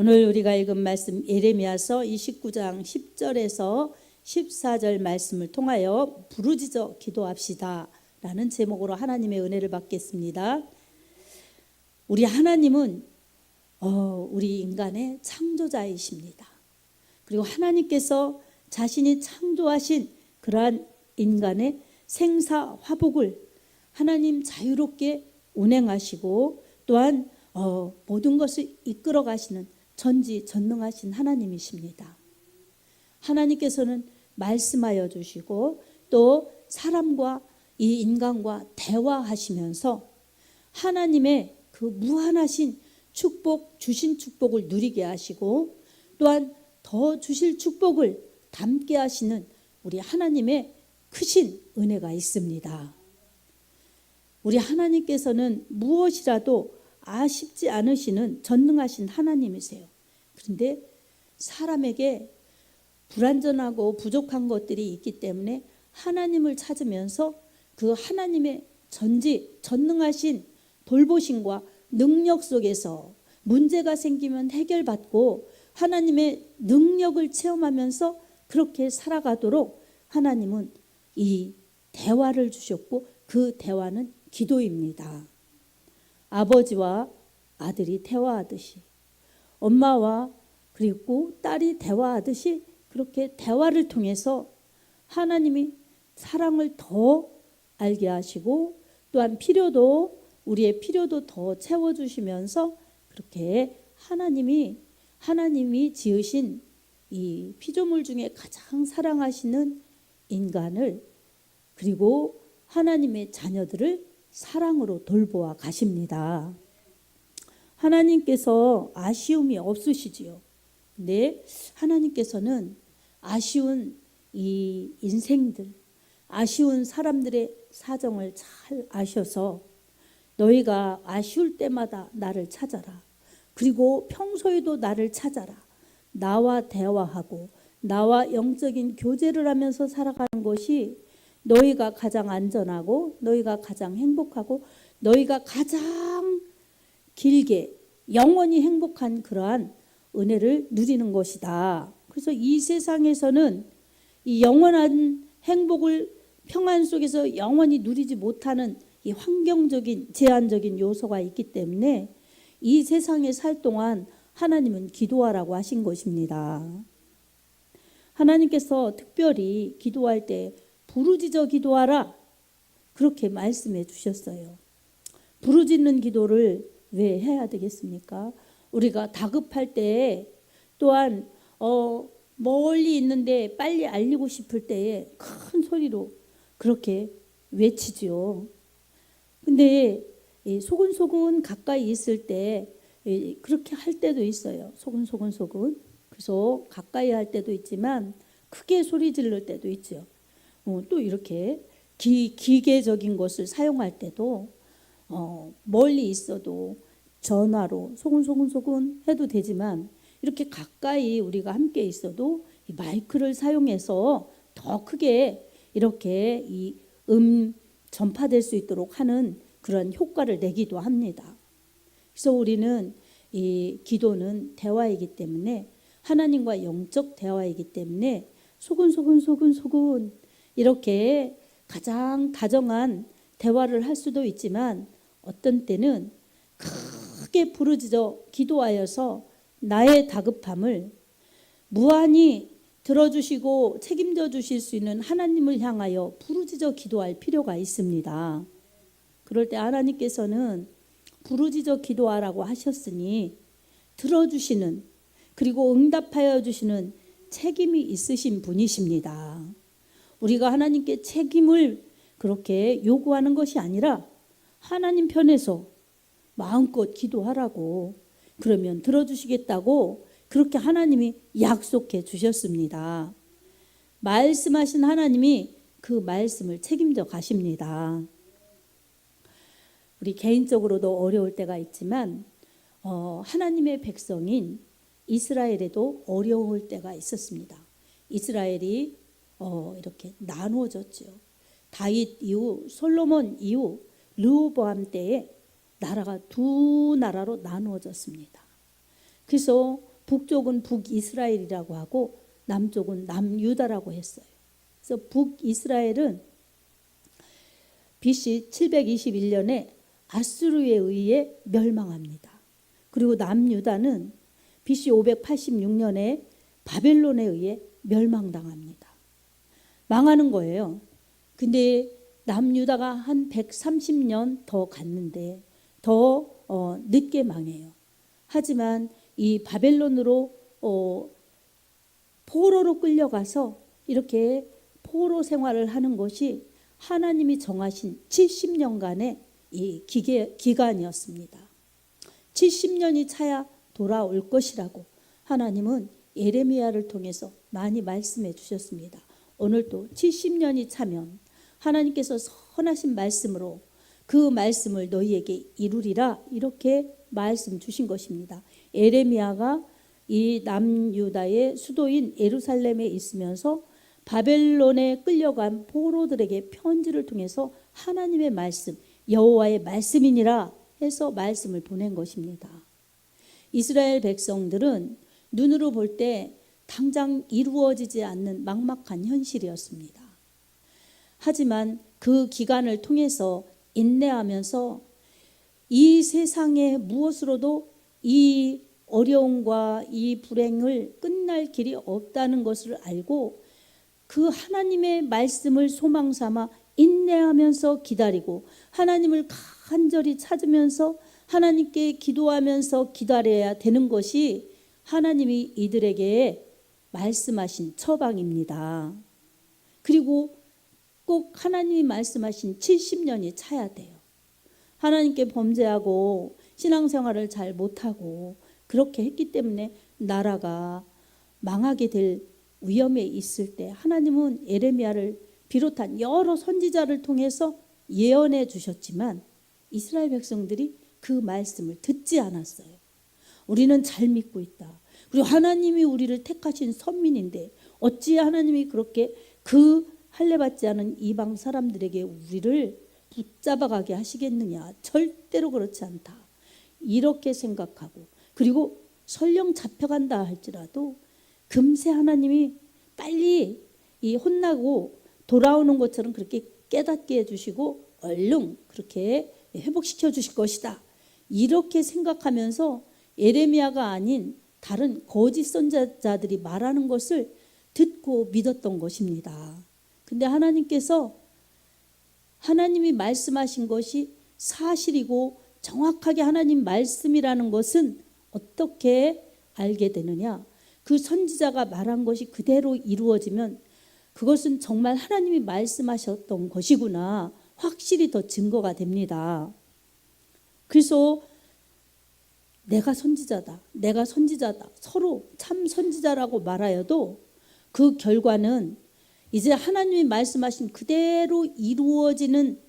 오늘 우리가 읽은 말씀 예레미야서 29장 10절에서 14절 말씀을 통하여 부르짖어 기도합시다 라는 제목으로 하나님의 은혜를 받겠습니다. 우리 하나님은 우리 인간의 창조자이십니다. 그리고 하나님께서 자신이 창조하신 그러한 인간의 생사화복을 하나님 자유롭게 운행하시고 또한 모든 것을 이끌어 가시는 전지전능하신 하나님이십니다. 하나님께서는 말씀하여 주시고 또 사람과 이 인간과 대화하시면서 하나님의 그 무한하신 축복, 주신 축복을 누리게 하시고 또한 더 주실 축복을 담게 하시는 우리 하나님의 크신 은혜가 있습니다. 우리 하나님께서는 무엇이라도 아쉽지 않으시는 전능하신 하나님이세요. 그런데 사람에게 불완전하고 부족한 것들이 있기 때문에 하나님을 찾으면서 그 하나님의 전능하신 돌보심과 능력 속에서 문제가 생기면 해결받고 하나님의 능력을 체험하면서 그렇게 살아가도록 하나님은 이 대화를 주셨고 그 대화는 기도입니다. 아버지와 아들이 대화하듯이 엄마와 그리고 딸이 대화하듯이 그렇게 대화를 통해서 하나님이 사랑을 더 알게 하시고 또한 우리의 필요도 더 채워주시면서 그렇게 하나님이 지으신 이 피조물 중에 가장 사랑하시는 인간을 그리고 하나님의 자녀들을 사랑으로 돌보아 가십니다. 하나님께서 아쉬움이 없으시지요. 근데 하나님께서는 아쉬운 이 인생들, 아쉬운 사람들의 사정을 잘 아셔서 너희가 아쉬울 때마다 나를 찾아라. 그리고 평소에도 나를 찾아라. 나와 대화하고 나와 영적인 교제를 하면서 살아가는 것이 너희가 가장 안전하고 너희가 가장 행복하고 너희가 가장 길게 영원히 행복한 그러한 은혜를 누리는 것이다. 그래서 이 세상에서는 이 영원한 행복을 평안 속에서 영원히 누리지 못하는 이 환경적인 제한적인 요소가 있기 때문에 이 세상에 살 동안 하나님은 기도하라고 하신 것입니다. 하나님께서 특별히 기도할 때 부르짖어 기도하라 그렇게 말씀해 주셨어요. 부르짖는 기도를 왜 해야 되겠습니까? 우리가 다급할 때 또한 멀리 있는데 빨리 알리고 싶을 때에 큰 소리로 그렇게 외치죠. 근데 소근소근 가까이 있을 때 그렇게 할 때도 있어요. 소근. 그래서 가까이 할 때도 있지만 크게 소리 지를 때도 있죠. 또 이렇게 기계적인 것을 사용할 때도 멀리 있어도 전화로 소근 해도 되지만 이렇게 가까이 우리가 함께 있어도 이 마이크를 사용해서 더 크게 이렇게 이 전파될 수 있도록 하는 그런 효과를 내기도 합니다. 그래서 우리는 이 기도는 대화이기 때문에 하나님과 영적 대화이기 때문에 소근 이렇게 가장 다정한 대화를 할 수도 있지만 어떤 때는 크게 부르짖어 기도하여서 나의 다급함을 무한히 들어주시고 책임져 주실 수 있는 하나님을 향하여 부르짖어 기도할 필요가 있습니다. 그럴 때 하나님께서는 부르짖어 기도하라고 하셨으니 들어주시는 그리고 응답하여 주시는 책임이 있으신 분이십니다. 우리가 하나님께 책임을 그렇게 요구하는 것이 아니라 하나님 편에서 마음껏 기도하라고 그러면 들어주시겠다고 그렇게 하나님이 약속해 주셨습니다. 말씀하신 하나님이 그 말씀을 책임져 가십니다. 우리 개인적으로도 어려울 때가 있지만 하나님의 백성인 이스라엘에도 어려울 때가 있었습니다. 이스라엘이 이렇게 나누어졌죠. 다윗 이후 솔로몬 이후 르호보암 때에 나라가 두 나라로 나누어졌습니다. 그래서 북쪽은 북이스라엘이라고 하고 남쪽은 남유다라고 했어요. 그래서 북이스라엘은 BC 721년에 아수르에 의해 멸망합니다. 그리고 남유다는 BC 586년에 바벨론에 의해 멸망당합니다. 망하는 거예요. 근데 남유다가 한 130년 더 갔는데 더 늦게 망해요. 하지만 이 바벨론으로 포로로 끌려가서 이렇게 포로 생활을 하는 것이 하나님이 정하신 70년간의 이 기간이었습니다. 70년이 차야 돌아올 것이라고 하나님은 예레미야를 통해서 많이 말씀해 주셨습니다. 오늘도 70년이 차면 하나님께서 선하신 말씀으로 그 말씀을 너희에게 이루리라 이렇게 말씀 주신 것입니다. 예레미야가 이 남유다의 수도인 예루살렘에 있으면서 바벨론에 끌려간 포로들에게 편지를 통해서 하나님의 말씀, 여호와의 말씀이니라 해서 말씀을 보낸 것입니다. 이스라엘 백성들은 눈으로 볼 때 당장 이루어지지 않는 막막한 현실이었습니다. 하지만 그 기간을 통해서 인내하면서 이 세상에 무엇으로도 이 어려움과 이 불행을 끝날 길이 없다는 것을 알고 그 하나님의 말씀을 소망 삼아 인내하면서 기다리고 하나님을 간절히 찾으면서 하나님께 기도하면서 기다려야 되는 것이 하나님이 이들에게 말씀하신 처방입니다. 그리고 꼭 하나님이 말씀하신 70년이 차야 돼요. 하나님께 범죄하고 신앙생활을 잘 못하고 그렇게 했기 때문에 나라가 망하게 될 위험에 있을 때 하나님은 예레미야를 비롯한 여러 선지자를 통해서 예언해 주셨지만 이스라엘 백성들이 그 말씀을 듣지 않았어요. 우리는 잘 믿고 있다. 그리고 하나님이 우리를 택하신 선민인데 어찌 하나님이 그렇게 그 할례받지 않은 이방 사람들에게 우리를 붙잡아가게 하시겠느냐. 절대로 그렇지 않다. 이렇게 생각하고 그리고 설령 잡혀간다 할지라도 금세 하나님이 빨리 이 혼나고 돌아오는 것처럼 그렇게 깨닫게 해주시고 얼른 그렇게 회복시켜 주실 것이다. 이렇게 생각하면서 예레미야가 아닌 다른 거짓 선지자들이 말하는 것을 듣고 믿었던 것입니다. 근데 하나님께서 하나님이 말씀하신 것이 사실이고 정확하게 하나님 말씀이라는 것은 어떻게 알게 되느냐? 그 선지자가 말한 것이 그대로 이루어지면 그것은 정말 하나님이 말씀하셨던 것이구나 확실히 더 증거가 됩니다. 그래서 내가 선지자다, 내가 선지자다 서로 참 선지자라고 말하여도 그 결과는 이제 하나님이 말씀하신 그대로 이루어지는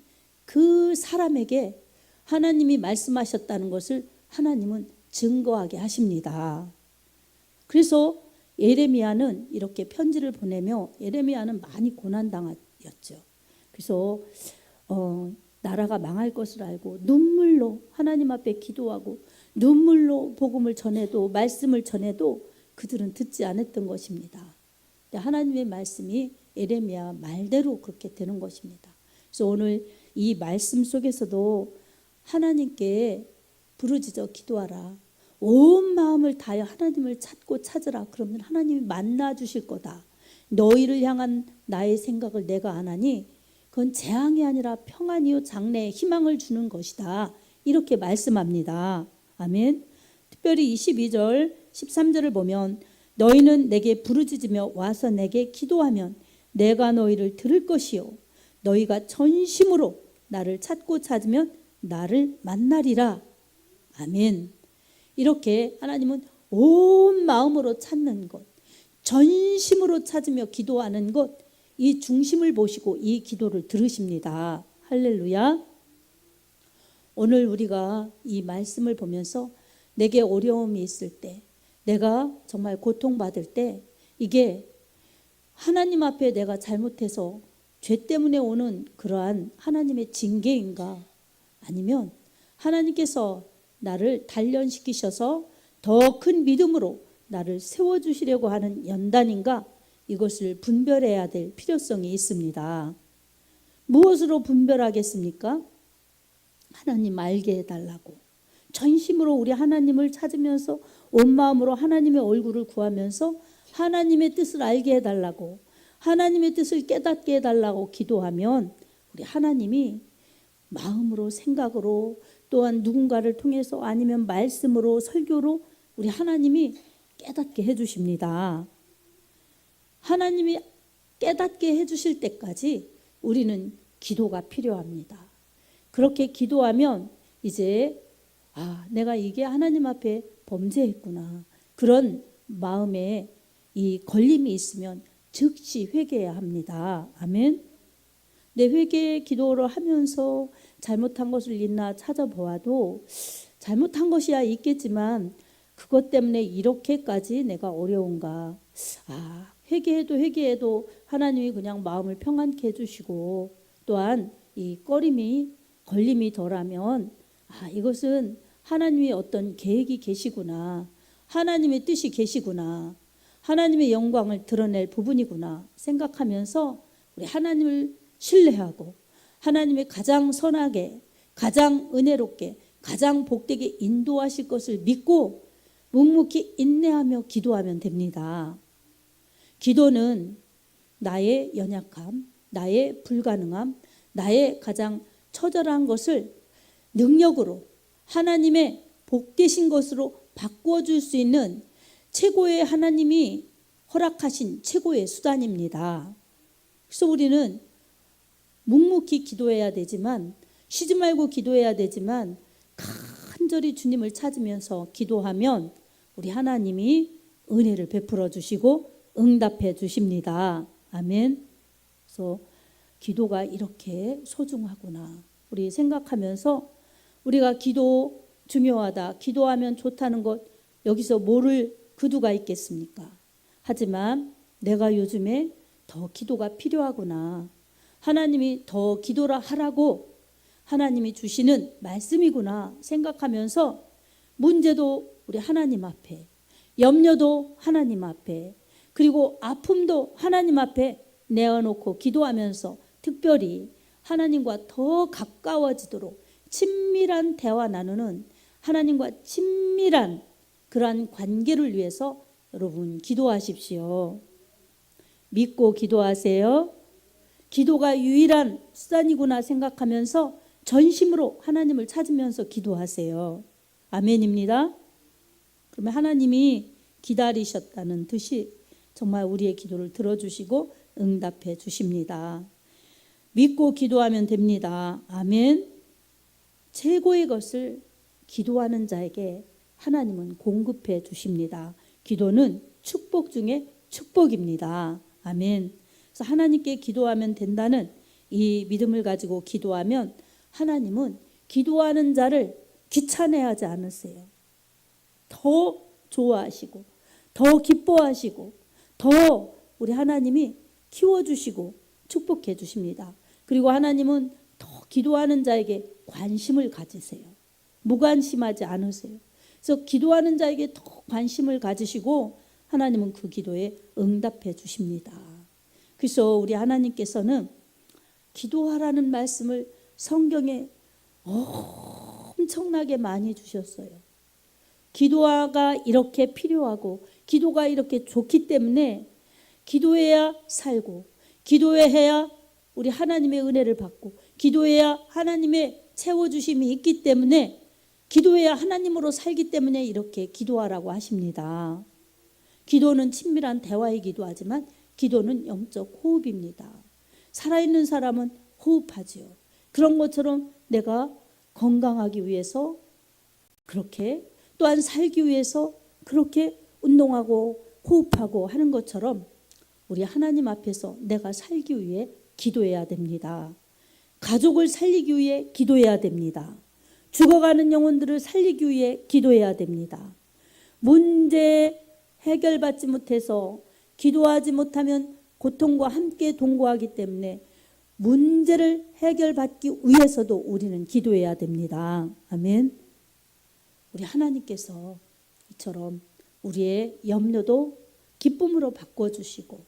그 사람에게 하나님이 말씀하셨다는 것을 하나님은 증거하게 하십니다. 그래서 예레미야는 이렇게 편지를 보내며 예레미야는 많이 고난당했죠. 그래서 나라가 망할 것을 알고 눈물로 하나님 앞에 기도하고 눈물로 복음을 전해도 말씀을 전해도 그들은 듣지 않았던 것입니다. 근데 하나님의 말씀이 예레미야 말대로 그렇게 되는 것입니다. 그래서 오늘 이 말씀 속에서도 하나님께 부르짖어 기도하라. 온 마음을 다하여 하나님을 찾고 찾으라. 그러면 하나님이 만나 주실 거다. 너희를 향한 나의 생각을 내가 안 하니 그건 재앙이 아니라 평안이요 장래에 희망을 주는 것이다. 이렇게 말씀합니다. 아멘. 특별히 22절 13절을 보면 너희는 내게 부르짖으며 와서 내게 기도하면 내가 너희를 들을 것이요 너희가 전심으로 나를 찾고 찾으면 나를 만나리라. 아멘. 이렇게 하나님은 온 마음으로 찾는 것, 전심으로 찾으며 기도하는 것, 이 중심을 보시고 이 기도를 들으십니다. 할렐루야. 오늘 우리가 이 말씀을 보면서 내게 어려움이 있을 때, 내가 정말 고통받을 때 이게 하나님 앞에 내가 잘못해서 죄 때문에 오는 그러한 하나님의 징계인가, 아니면 하나님께서 나를 단련시키셔서 더 큰 믿음으로 나를 세워주시려고 하는 연단인가, 이것을 분별해야 될 필요성이 있습니다. 무엇으로 분별하겠습니까? 하나님 알게 해달라고 전심으로 우리 하나님을 찾으면서 온 마음으로 하나님의 얼굴을 구하면서 하나님의 뜻을 알게 해달라고, 하나님의 뜻을 깨닫게 해달라고 기도하면 우리 하나님이 마음으로, 생각으로, 또한 누군가를 통해서 아니면 말씀으로, 설교로 우리 하나님이 깨닫게 해주십니다. 하나님이 깨닫게 해주실 때까지 우리는 기도가 필요합니다. 그렇게 기도하면 이제 내가 이게 하나님 앞에 범죄했구나, 그런 마음에 이 걸림이 있으면 즉시 회개해야 합니다. 아멘. 내 회개 기도를 하면서 잘못한 것을 있나 찾아보아도 잘못한 것이야 있겠지만 그것 때문에 이렇게까지 내가 어려운가. 회개해도 하나님이 그냥 마음을 평안케 해주시고, 또한 이 걸림이 덜하면 이것은 하나님의 어떤 계획이 계시구나, 하나님의 뜻이 계시구나, 하나님의 영광을 드러낼 부분이구나 생각하면서 우리 하나님을 신뢰하고 하나님의 가장 선하게, 가장 은혜롭게, 가장 복되게 인도하실 것을 믿고 묵묵히 인내하며 기도하면 됩니다. 기도는 나의 연약함, 나의 불가능함, 나의 가장 처절한 것을 능력으로 하나님의 복되신 것으로 바꾸어 줄 수 있는 최고의, 하나님이 허락하신 최고의 수단입니다. 그래서 우리는 묵묵히 기도해야 되지만, 쉬지 말고 기도해야 되지만, 간절히 주님을 찾으면서 기도하면 우리 하나님이 은혜를 베풀어 주시고 응답해 주십니다. 아멘. 그래서 기도가 이렇게 소중하구나 우리 생각하면서, 우리가 기도 중요하다, 기도하면 좋다는 것, 여기서 모를 그두가 있겠습니까? 하지만 내가 요즘에 더 기도가 필요하구나, 하나님이 더 기도라 하라고 하나님이 주시는 말씀이구나 생각하면서 문제도 우리 하나님 앞에, 염려도 하나님 앞에, 그리고 아픔도 하나님 앞에 내어놓고 기도하면서 특별히 하나님과 더 가까워지도록 친밀한 대화 나누는, 하나님과 친밀한 그러한 관계를 위해서 여러분 기도하십시오. 믿고 기도하세요. 기도가 유일한 수단이구나 생각하면서 전심으로 하나님을 찾으면서 기도하세요. 아멘입니다. 그러면 하나님이 기다리셨다는 듯이 정말 우리의 기도를 들어주시고 응답해 주십니다. 믿고 기도하면 됩니다. 아멘. 최고의 것을 기도하는 자에게 하나님은 공급해 주십니다. 기도는 축복 중에 축복입니다. 아멘. 그래서 하나님께 기도하면 된다는 이 믿음을 가지고 기도하면 하나님은 기도하는 자를 귀찮아하지 않으세요. 더 좋아하시고 더 기뻐하시고 더 우리 하나님이 키워주시고 축복해 주십니다. 그리고 하나님은 더 기도하는 자에게 관심을 가지세요. 무관심하지 않으세요. 그래서 기도하는 자에게 더 관심을 가지시고 하나님은 그 기도에 응답해 주십니다. 그래서 우리 하나님께서는 기도하라는 말씀을 성경에 엄청나게 많이 주셨어요. 기도가 이렇게 필요하고 기도가 이렇게 좋기 때문에 기도해야 살고, 기도해야 우리 하나님의 은혜를 받고, 기도해야 하나님의 채워주심이 있기 때문에, 기도해야 하나님으로 살기 때문에 이렇게 기도하라고 하십니다. 기도는 친밀한 대화이기도 하지만 기도는 영적 호흡입니다. 살아있는 사람은 호흡하지요. 그런 것처럼 내가 건강하기 위해서 그렇게, 또한 살기 위해서 그렇게 운동하고 호흡하고 하는 것처럼 우리 하나님 앞에서 내가 살기 위해 기도해야 됩니다. 가족을 살리기 위해 기도해야 됩니다. 죽어가는 영혼들을 살리기 위해 기도해야 됩니다. 문제 해결받지 못해서 기도하지 못하면 고통과 함께 동거하기 때문에 문제를 해결받기 위해서도 우리는 기도해야 됩니다. 아멘. 우리 하나님께서 이처럼 우리의 염려도 기쁨으로 바꿔주시고,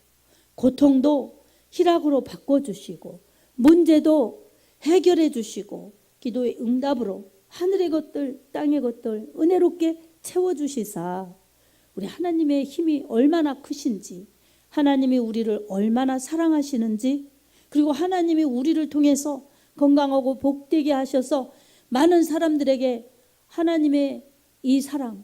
고통도 희락으로 바꿔주시고, 문제도 해결해 주시고, 기도의 응답으로 하늘의 것들 땅의 것들 은혜롭게 채워주시사 우리 하나님의 힘이 얼마나 크신지, 하나님이 우리를 얼마나 사랑하시는지, 그리고 하나님이 우리를 통해서 건강하고 복되게 하셔서 많은 사람들에게 하나님의 이 사랑,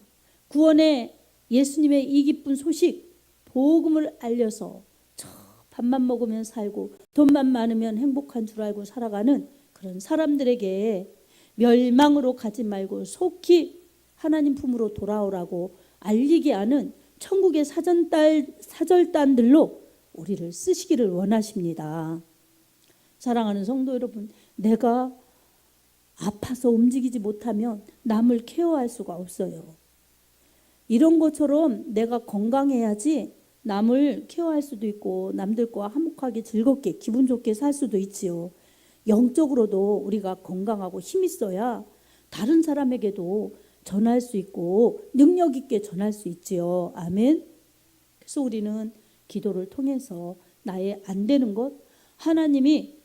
구원의 예수님의 이 기쁜 소식, 복음을 알려서 저 밥만 먹으면 살고 돈만 많으면 행복한 줄 알고 살아가는 그런 사람들에게 멸망으로 가지 말고 속히 하나님 품으로 돌아오라고 알리게 하는 천국의 사절단들로 우리를 쓰시기를 원하십니다. 사랑하는 성도 여러분, 내가 아파서 움직이지 못하면 남을 케어할 수가 없어요. 이런 것처럼 내가 건강해야지 남을 케어할 수도 있고 남들과 화목하게 즐겁게 기분 좋게 살 수도 있지요. 영적으로도 우리가 건강하고 힘 있어야 다른 사람에게도 전할 수 있고 능력 있게 전할 수 있지요. 아멘. 그래서 우리는 기도를 통해서 나의 안 되는 것 하나님이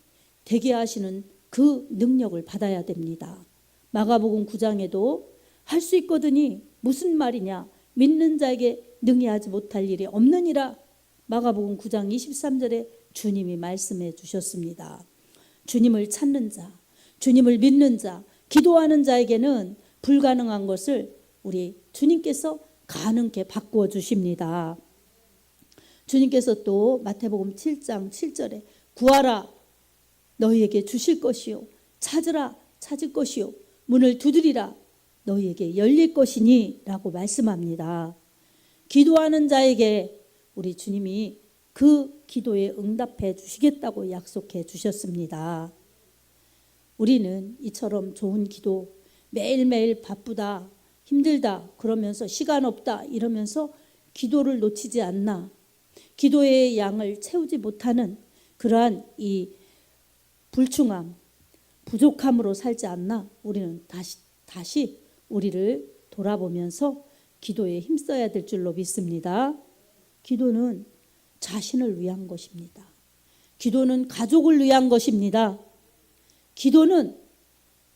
되게 하시는 그 능력을 받아야 됩니다. 마가복음 9장에도 할 수 있거든이 무슨 말이냐, 믿는 자에게 능히 하지 못할 일이 없느니라. 마가복음 9장 23절에 주님이 말씀해 주셨습니다. 주님을 찾는 자, 주님을 믿는 자, 기도하는 자에게는 불가능한 것을 우리 주님께서 가능케 바꾸어 주십니다. 주님께서 또 마태복음 7장 7절에 구하라 너희에게 주실 것이요, 찾으라 찾을 것이요, 문을 두드리라 너희에게 열릴 것이니 라고 말씀합니다. 기도하는 자에게 우리 주님이 그 기도에 응답해 주시겠다고 약속해 주셨습니다. 우리는 이처럼 좋은 기도, 매일매일 바쁘다, 힘들다, 그러면서 시간 없다 이러면서 기도를 놓치지 않나, 기도의 양을 채우지 못하는 그러한 이 불충함, 부족함으로 살지 않나. 우리는 다시 우리를 돌아보면서 기도에 힘써야 될 줄로 믿습니다. 기도는 자신을 위한 것입니다. 기도는 가족을 위한 것입니다. 기도는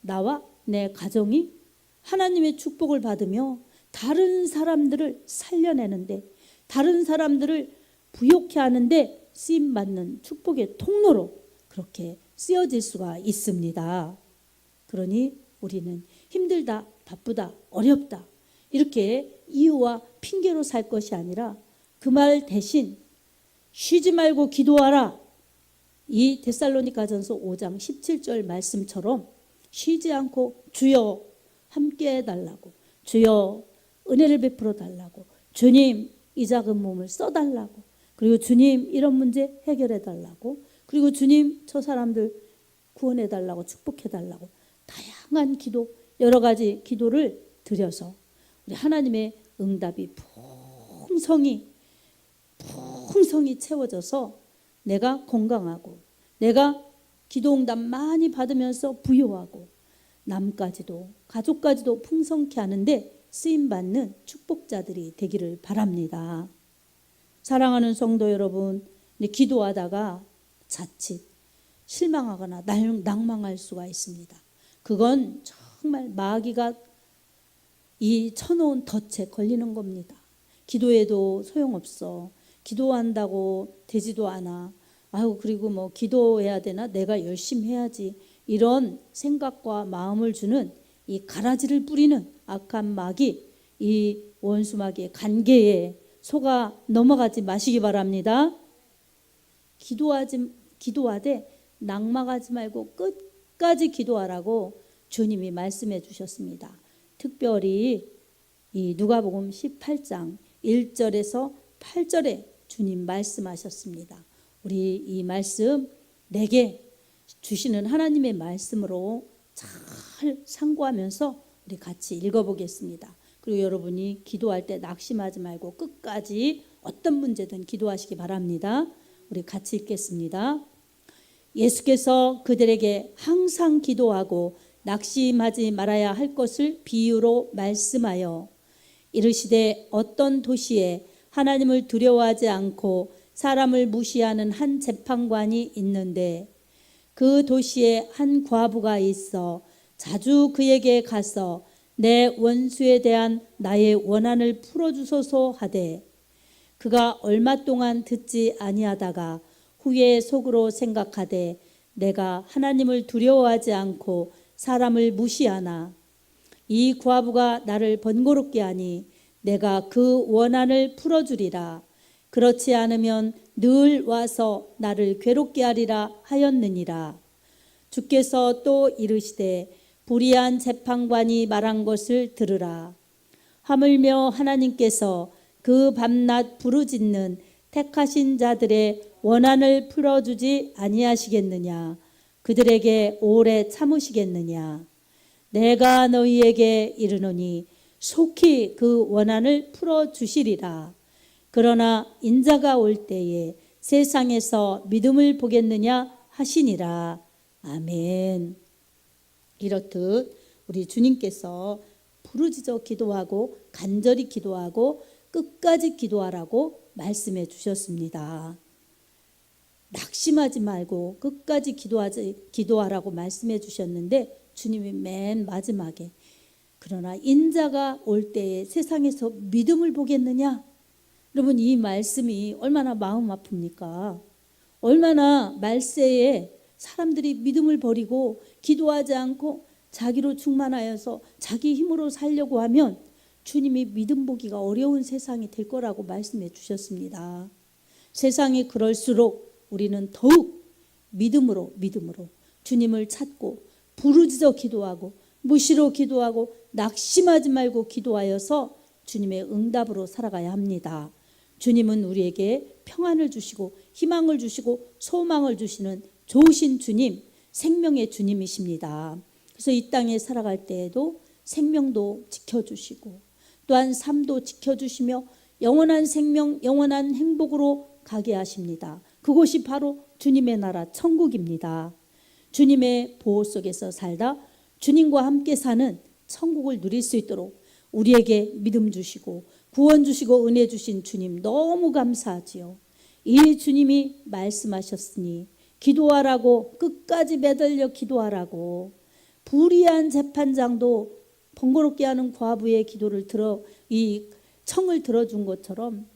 나와 내 가정이 하나님의 축복을 받으며 다른 사람들을 살려내는데, 다른 사람들을 부욕해 하는데 쓰임받는 축복의 통로로 그렇게 쓰여질 수가 있습니다. 그러니 우리는 힘들다, 바쁘다, 어렵다 이렇게 이유와 핑계로 살 것이 아니라 그 말 대신 쉬지 말고 기도하라. 이 데살로니가전서 5장 17절 말씀처럼 쉬지 않고 주여 함께 해달라고, 주여 은혜를 베풀어 달라고, 주님 이 작은 몸을 써달라고, 그리고 주님 이런 문제 해결해 달라고, 그리고 주님 저 사람들 구원해 달라고, 축복해 달라고, 다양한 기도, 여러 가지 기도를 드려서 우리 하나님의 응답이 풍성히 채워져서 내가 건강하고, 내가 기도 응답 많이 받으면서 부유하고, 남까지도 가족까지도 풍성케 하는데 쓰임받는 축복자들이 되기를 바랍니다. 사랑하는 성도 여러분, 기도하다가 자칫 실망하거나 낭망할 수가 있습니다. 그건 정말 마귀가 이 쳐놓은 덫에 걸리는 겁니다. 기도해도 소용없어. 기도한다고 되지도 않아. 아유, 그리고 뭐 기도해야 되나? 내가 열심히 해야지. 이런 생각과 마음을 주는 이 가라지를 뿌리는 악한 마귀, 이 원수 마귀의 관계에 속아 넘어가지 마시기 바랍니다. 기도하되 낙망하지 말고 끝까지 기도하라고 주님이 말씀해 주셨습니다. 특별히 이 누가복음 18장 1절에서 8절에 주님 말씀하셨습니다. 우리 이 말씀 내게 주시는 하나님의 말씀으로 잘 상고하면서 우리 같이 읽어보겠습니다. 그리고 여러분이 기도할 때 낙심하지 말고 끝까지 어떤 문제든 기도하시기 바랍니다. 우리 같이 읽겠습니다. 예수께서 그들에게 항상 기도하고 낙심하지 말아야 할 것을 비유로 말씀하여 이르시되 어떤 도시에 하나님을 두려워하지 않고 사람을 무시하는 한 재판관이 있는데 그 도시에 한 과부가 있어 자주 그에게 가서 내 원수에 대한 나의 원한을 풀어주소서 하되 그가 얼마 동안 듣지 아니하다가 후에 속으로 생각하되 내가 하나님을 두려워하지 않고 사람을 무시하나 이 과부가 나를 번거롭게 하니 내가 그 원한을 풀어주리라. 그렇지 않으면 늘 와서 나를 괴롭게 하리라 하였느니라. 주께서 또 이르시되 불의한 재판관이 말한 것을 들으라. 하물며 하나님께서 그 밤낮 부르짖는 택하신 자들의 원한을 풀어주지 아니하시겠느냐. 그들에게 오래 참으시겠느냐. 내가 너희에게 이르노니 속히 그 원한을 풀어주시리라. 그러나 인자가 올 때에 세상에서 믿음을 보겠느냐 하시니라. 아멘. 이렇듯 우리 주님께서 부르짖어 기도하고 간절히 기도하고 끝까지 기도하라고 말씀해 주셨습니다. 낙심하지 말고 끝까지 기도하라고 말씀해 주셨는데 주님이 맨 마지막에 그러나 인자가 올 때에 세상에서 믿음을 보겠느냐? 여러분, 이 말씀이 얼마나 마음 아픕니까? 얼마나 말세에 사람들이 믿음을 버리고 기도하지 않고 자기로 충만하여서 자기 힘으로 살려고 하면 주님이 믿음 보기가 어려운 세상이 될 거라고 말씀해 주셨습니다. 세상이 그럴수록 우리는 더욱 믿음으로 주님을 찾고 부르짖어 기도하고 무시로 기도하고 낙심하지 말고 기도하여서 주님의 응답으로 살아가야 합니다. 주님은 우리에게 평안을 주시고 희망을 주시고 소망을 주시는 좋으신 주님, 생명의 주님이십니다. 그래서 이 땅에 살아갈 때에도 생명도 지켜주시고 또한 삶도 지켜주시며 영원한 생명, 영원한 행복으로 가게 하십니다. 그곳이 바로 주님의 나라 천국입니다. 주님의 보호 속에서 살다 주님과 함께 사는 천국을 누릴 수 있도록 우리에게 믿음 주시고 구원 주시고 은혜 주신 주님 너무 감사하지요. 이 주님이 말씀하셨으니 기도하라고, 끝까지 매달려 기도하라고. 불의한 재판장도 번거롭게 하는 과부의 기도를 이 청을 들어준 것처럼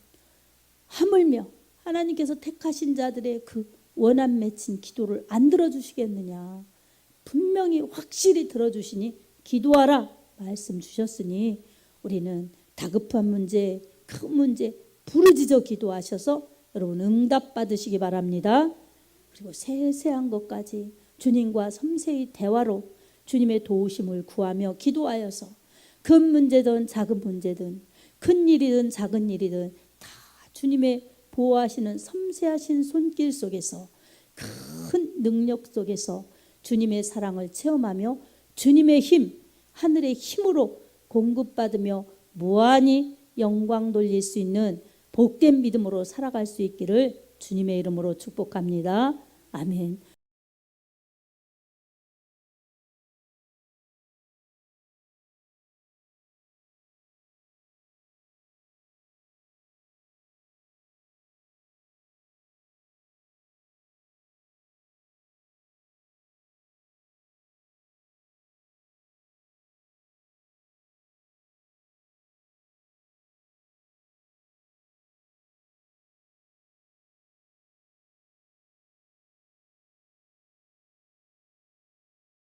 하물며 하나님께서 택하신 자들의 그 원한 맺힌 기도를 안 들어주시겠느냐. 분명히 확실히 들어주시니 기도하라 말씀 주셨으니 우리는 다급한 문제, 큰 문제 부르짖어 기도하셔서 여러분 응답 받으시기 바랍니다. 그리고 세세한 것까지 주님과 섬세히 대화로 주님의 도우심을 구하며 기도하여서 큰 문제든 작은 문제든 큰 일이든 작은 일이든 다 주님의 보호하시는 섬세하신 손길 속에서 큰 능력 속에서 주님의 사랑을 체험하며 주님의 힘, 하늘의 힘으로 공급받으며 무한히 영광 돌릴 수 있는 복된 믿음으로 살아갈 수 있기를 주님의 이름으로 축복합니다. 아멘.